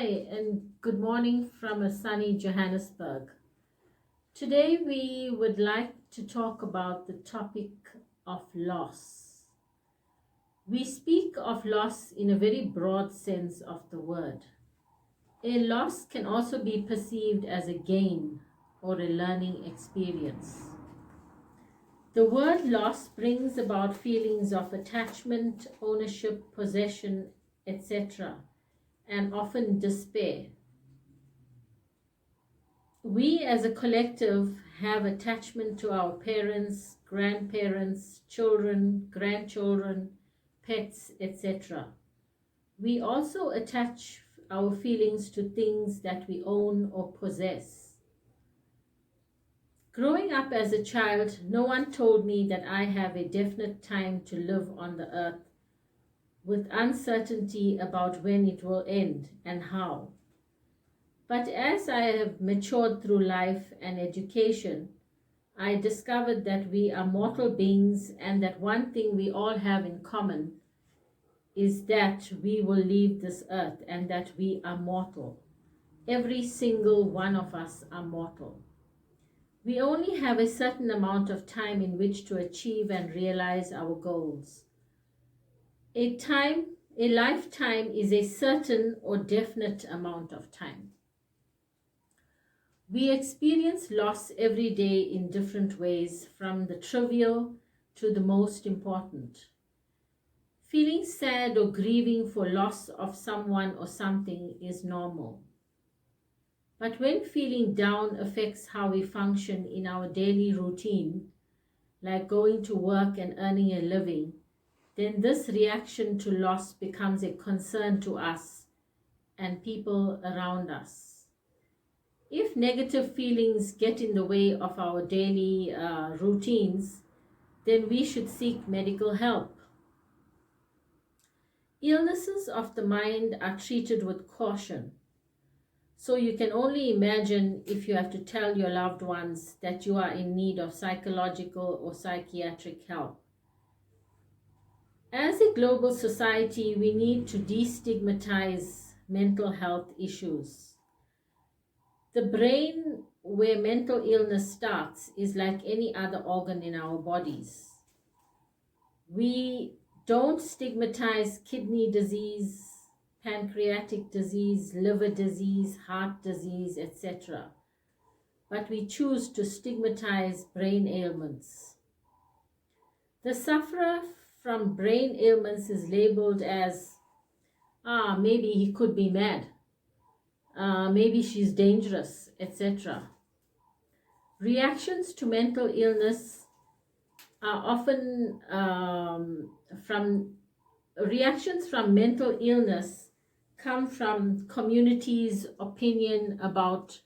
Hi, and good morning from a sunny Johannesburg. Today, we would like to talk about the topic of loss. We speak of loss in a very broad sense of the word. A loss can also be perceived as a gain or a learning experience. The word loss brings about feelings of attachment, ownership, possession, etc., and often despair. We as a collective have attachment to our parents, grandparents, children, grandchildren, pets, etc. We also attach our feelings to things that we own or possess. Growing up as a child, no one told me that I have a definite time to live on the earth with uncertainty about when it will end and how. But as I have matured through life and education, I discovered that we are mortal beings and that one thing we all have in common is that we will leave this earth and that we are mortal. Every single one of us are mortal. We only have a certain amount of time in which to achieve and realize our goals. A lifetime is a certain or definite amount of time. We experience loss every day in different ways, from the trivial to the most important. Feeling sad or grieving for loss of someone or something is normal. But when feeling down affects how we function in our daily routine, like going to work and earning a living, then this reaction to loss becomes a concern to us and people around us. If negative feelings get in the way of our daily routines, then we should seek medical help. Illnesses of the mind are treated with caution. So you can only imagine if you have to tell your loved ones that you are in need of psychological or psychiatric help. As a global society, we need to destigmatize mental health issues. The brain, where mental illness starts, is like any other organ in our bodies. We don't stigmatize kidney disease, pancreatic disease, liver disease, heart disease, etc. But we choose to stigmatize brain ailments. The sufferer from brain ailments is labeled as, maybe he could be mad, maybe she's dangerous, etc. Reactions to mental illness are often from reactions from mental illness come from communities' opinion about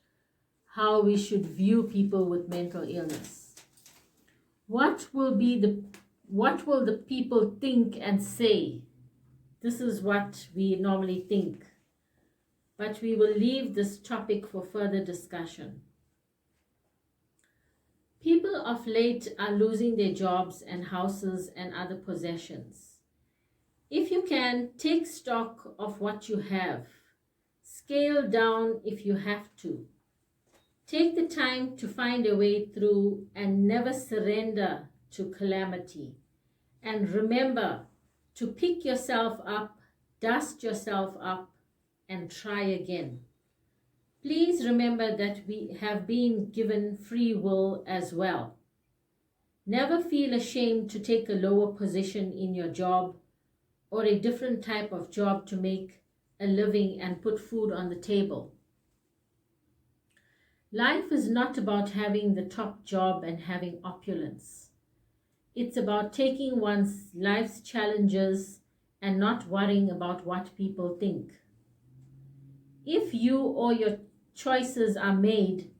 how we should view people with mental illness. What will the people think and say? This is what we normally think. But we will leave this topic for further discussion. People of late are losing their jobs and houses and other possessions. If you can, take stock of what you have. Scale down if you have to. Take the time to find a way through and never surrender to calamity. And remember to pick yourself up, dust yourself up, and try again. Please remember that we have been given free will as well. Never feel ashamed to take a lower position in your job or a different type of job to make a living and put food on the table. Life is not about having the top job and having opulence. It's about taking one's life's challenges and not worrying about what people think. If you or your choices are made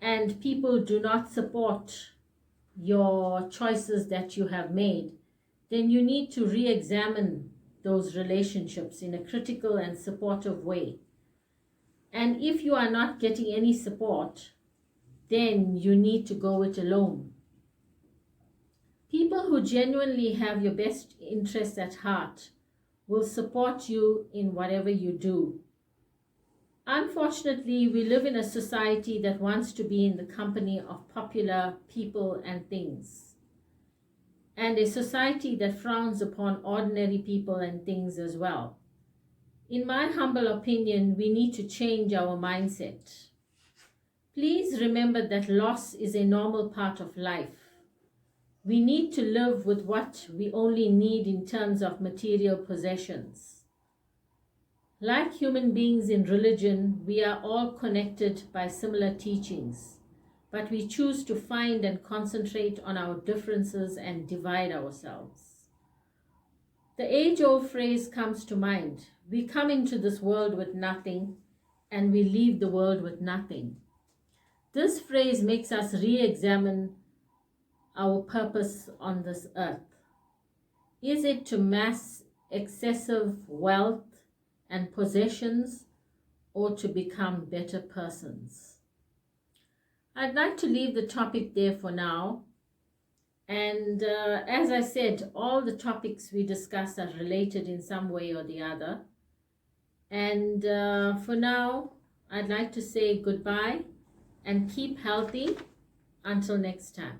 and people do not support your choices that you have made, then you need to re-examine those relationships in a critical and supportive way. And if you are not getting any support, then you need to go it alone. People who genuinely have your best interests at heart will support you in whatever you do. Unfortunately, we live in a society that wants to be in the company of popular people and things, and a society that frowns upon ordinary people and things as well. In my humble opinion, we need to change our mindset. Please remember that loss is a normal part of life. We need to live with what we only need in terms of material possessions. Like human beings in religion, we are all connected by similar teachings, but we choose to find and concentrate on our differences and divide ourselves. The age-old phrase comes to mind: we come into this world with nothing, and we leave the world with nothing. This phrase makes us re-examine our purpose on this earth. Is it to mass excessive wealth and possessions, or to become better persons? I'd like to leave the topic there for now. And as I said, all the topics we discuss are related in some way or the other. And for now, I'd like to say goodbye and keep healthy until next time.